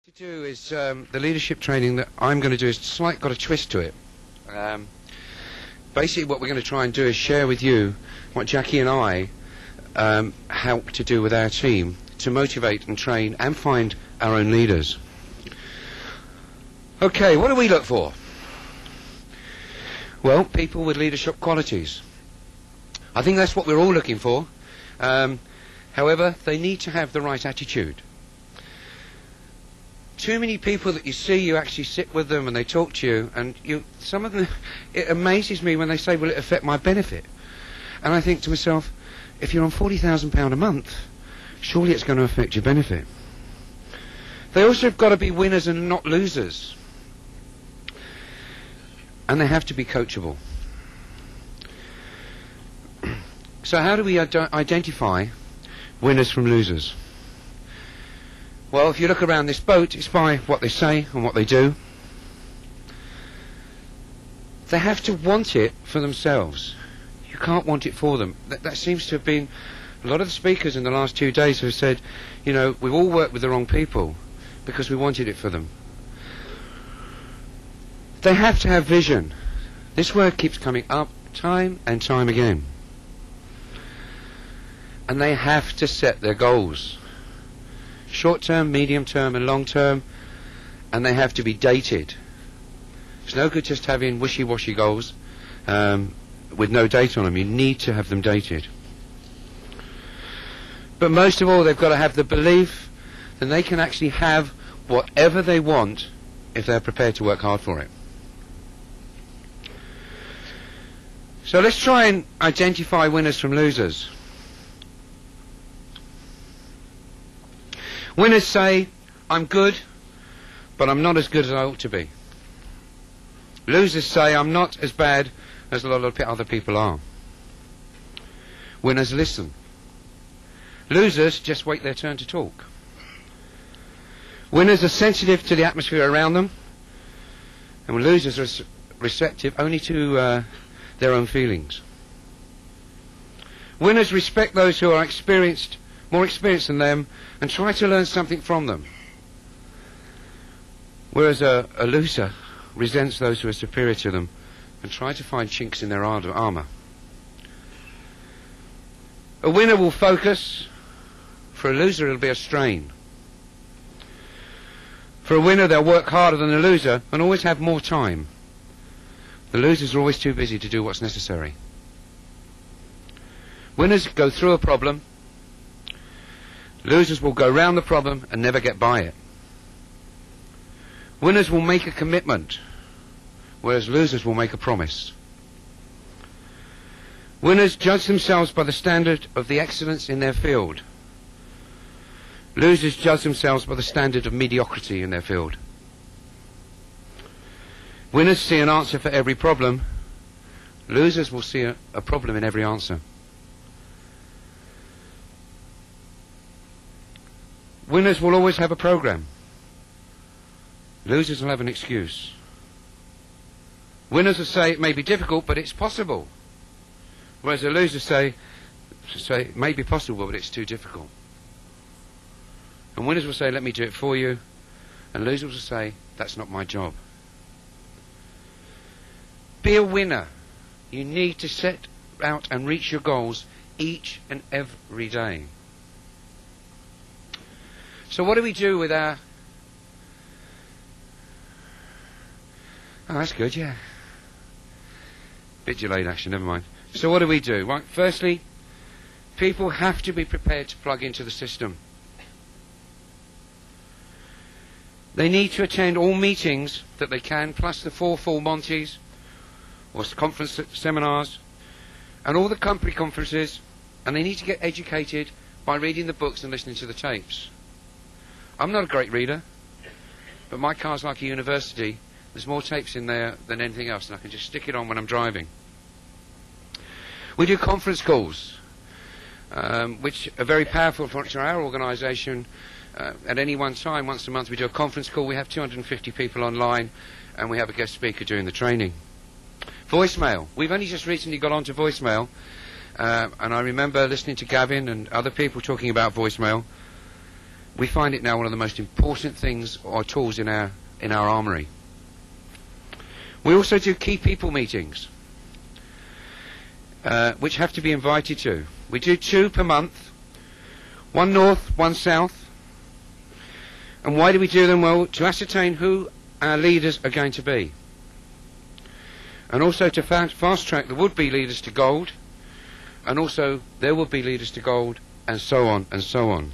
To do is the leadership training that I'm going to do is got a twist to it. Basically what we're going to try and do is share with you what Jackie and I help to do with our team to motivate and train and find our own leaders. Okay, what do we look for? Well, people with leadership qualities. I think that's what we're all looking for. However, they need to have the right attitude. Too many people that you see, you actually sit with them and they talk to you, and some of them, it amazes me when they say, will it affect my benefit? And I think to myself, if you're on £40,000 a month, surely it's going to affect your benefit. They also have got to be winners and not losers. And they have to be coachable. So how do we identify winners from losers? Well, if you look around this boat, it's by what they say and what they do. They have to want it for themselves. You can't want it for them. That seems to have been a lot of the speakers in the last 2 days have said, you know, we've all worked with the wrong people because we wanted it for them. They have to have vision. This word keeps coming up time and time again. And they have to set their goals. Short term, medium term and long term, and they have to be dated. It's no good just having wishy-washy goals with no date on them. You need to have them dated. But most of all, they've got to have the belief that they can actually have whatever they want if they're prepared to work hard for it. So let's try and identify winners from losers. Winners say, I'm good, but I'm not as good as I ought to be. Losers say, I'm not as bad as a lot of other people are. Winners listen. Losers just wait their turn to talk. Winners are sensitive to the atmosphere around them, and losers are receptive only to their own feelings. Winners respect those who are more experienced than them, and try to learn something from them. Whereas a loser resents those who are superior to them and try to find chinks in their armour. A winner will focus. For a loser it'll be a strain. For a winner they'll work harder than a loser and always have more time. The losers are always too busy to do what's necessary. Winners go through a problem. Losers will go round the problem and never get by it. Winners will make a commitment, whereas losers will make a promise. Winners judge themselves by the standard of the excellence in their field. Losers judge themselves by the standard of mediocrity in their field. Winners see an answer for every problem. Losers will see a problem in every answer. Winners will always have a program. Losers will have an excuse. Winners will say it may be difficult, but it's possible. Whereas the losers say it may be possible, but it's too difficult. And winners will say, let me do it for you. And losers will say, that's not my job. Be a winner. You need to set out and reach your goals each and every day. So what do we do with our... Oh, that's good, yeah. Bit delayed, actually, never mind. So what do we do? Right, firstly, people have to be prepared to plug into the system. They need to attend all meetings that they can, plus the 4 full Monties, or conference seminars, and all the company conferences, and they need to get educated by reading the books and listening to the tapes. I'm not a great reader, but my car's like a university. There's more tapes in there than anything else, and I can just stick it on when I'm driving. We do conference calls, which are very powerful for our organisation. At any one time, once a month, we do a conference call. We have 250 people online, and we have a guest speaker doing the training. Voicemail. We've only just recently got onto voicemail, and I remember listening to Gavin and other people talking about voicemail. We find it now one of the most important things or tools in our armoury. We also do key people meetings, which have to be invited to. We do 2 per month, 1 north, 1 south. And why do we do them? Well, to ascertain who our leaders are going to be, and also to fast track the would-be leaders to gold, and also there will be leaders to gold, and so on and so on.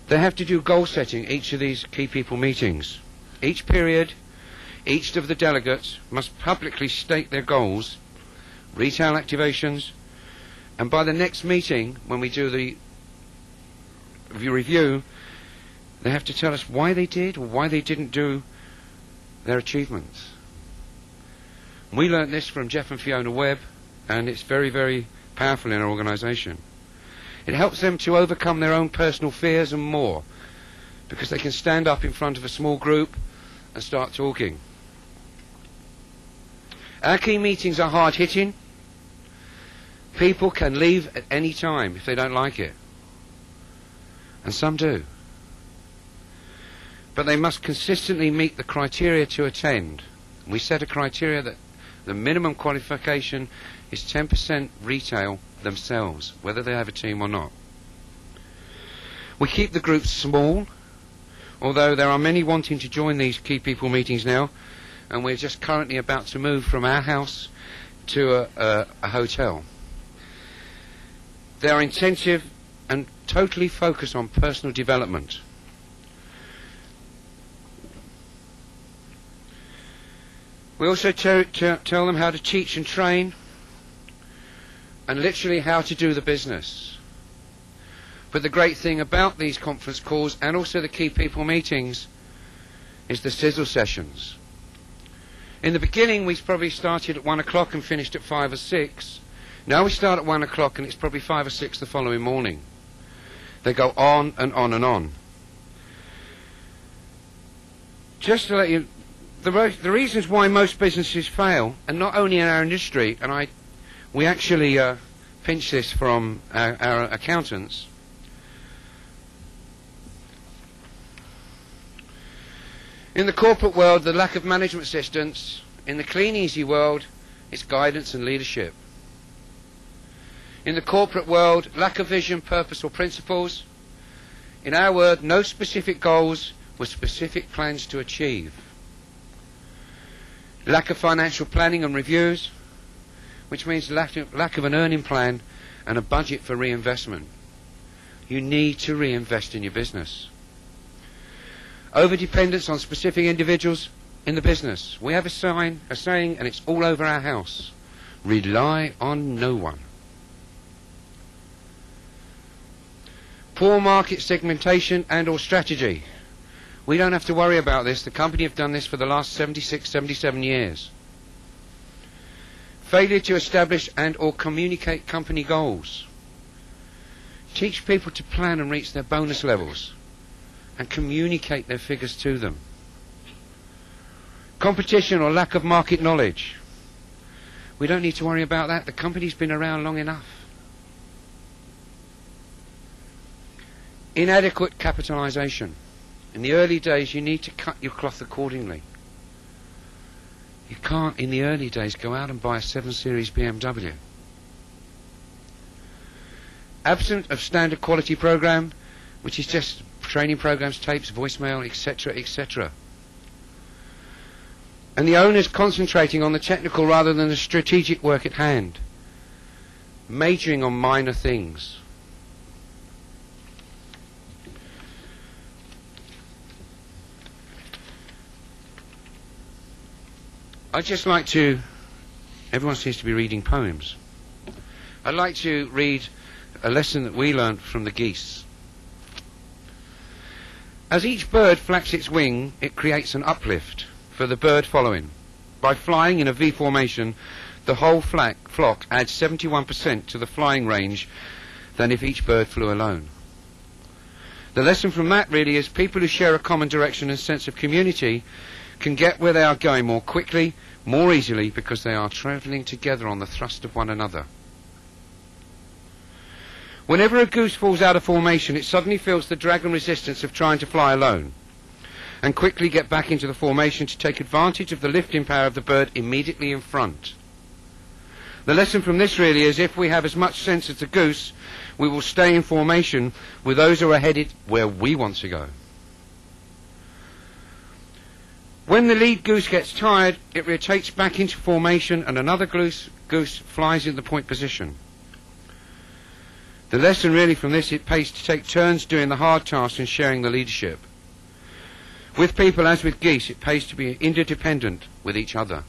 They have to do goal setting each of these key people meetings. Each period, each of the delegates must publicly state their goals, retail activations, and by the next meeting, when we do the review, they have to tell us why they did or why they didn't do their achievements. We learnt this from Jeff and Fiona Webb, and it's very, very powerful in our organisation. It helps them to overcome their own personal fears and more, because they can stand up in front of a small group and start talking. Our key meetings are hard-hitting. People can leave at any time if they don't like it, and some do. But they must consistently meet the criteria to attend. We set a criteria that the minimum qualification is 10% retail themselves, whether they have a team or not. We keep the groups small, although there are many wanting to join these key people meetings now, and we're just currently about to move from our house to a hotel. They are intensive and totally focused on personal development. We also tell them how to teach and train, and literally how to do the business. But the great thing about these conference calls and also the key people meetings is the sizzle sessions. In the beginning we probably started at 1 o'clock and finished at 5 or 6. Now we start at 1 o'clock and it's probably 5 or 6 the following morning. They go on and on and on. Just to let you, the reasons why most businesses fail, and not only in our industry, and we actually pinch this from our accountants. In the corporate world, the lack of management assistance. In the clean, easy world, it's guidance and leadership. In the corporate world, lack of vision, purpose or principles. In our world, no specific goals with specific plans to achieve. Lack of financial planning and reviews, which means lack of an earning plan and a budget for reinvestment. You need to reinvest in your business. Over-dependence on specific individuals in the business. We have a saying, and it's all over our house. Rely on no one. Poor market segmentation and or strategy. We don't have to worry about this. The company have done this for the last 76, 77 years. Failure to establish and or communicate company goals. Teach people to plan and reach their bonus levels and communicate their figures to them. Competition or lack of market knowledge. We don't need to worry about that. The company's been around long enough. Inadequate capitalization. In the early days, you need to cut your cloth accordingly. You can't, in the early days, go out and buy a 7 Series BMW. Absent of standard quality program, which is just training programs, tapes, voicemail, etc., etc. And the owners concentrating on the technical rather than the strategic work at hand. Majoring on minor things. I'd just like to, everyone seems to be reading poems. I'd like to read a lesson that we learned from the geese. As each bird flaps its wing, it creates an uplift for the bird following. By flying in a V formation, the whole flock adds 71% to the flying range than if each bird flew alone. The lesson from that really is people who share a common direction and sense of community can get where they are going more quickly, more easily, because they are travelling together on the thrust of one another. Whenever a goose falls out of formation, it suddenly feels the drag and resistance of trying to fly alone, and quickly get back into the formation to take advantage of the lifting power of the bird immediately in front. The lesson from this really is, if we have as much sense as the goose, we will stay in formation with those who are headed where we want to go. When the lead goose gets tired, it rotates back into formation and another goose flies in the point position. The lesson really from this, it pays to take turns doing the hard tasks and sharing the leadership. With people, as with geese, it pays to be interdependent with each other.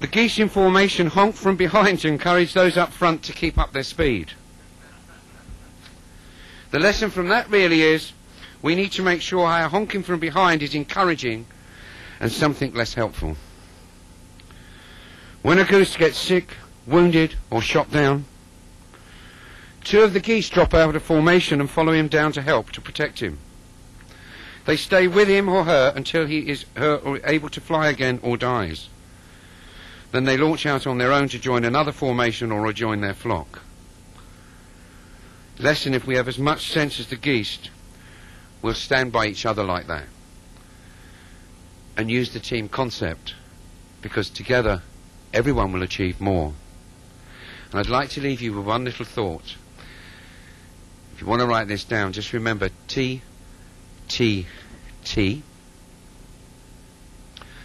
The geese in formation honk from behind to encourage those up front to keep up their speed. The lesson from that really is, we need to make sure our honking from behind is encouraging and something less helpful. When a goose gets sick, wounded or shot down, 2 of the geese drop out of formation and follow him down to help to protect him. They stay with him or her until he is able to fly again or dies. Then they launch out on their own to join another formation or rejoin their flock. Lesson: if we have as much sense as the geese, we'll stand by each other like that and use the team concept, because together everyone will achieve more. And I'd like to leave you with one little thought. If you want to write this down, just remember T, T, T.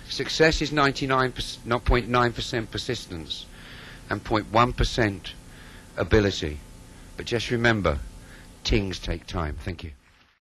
Success is 0.9% persistence and 0.1% ability. But just remember, things take time. Thank you.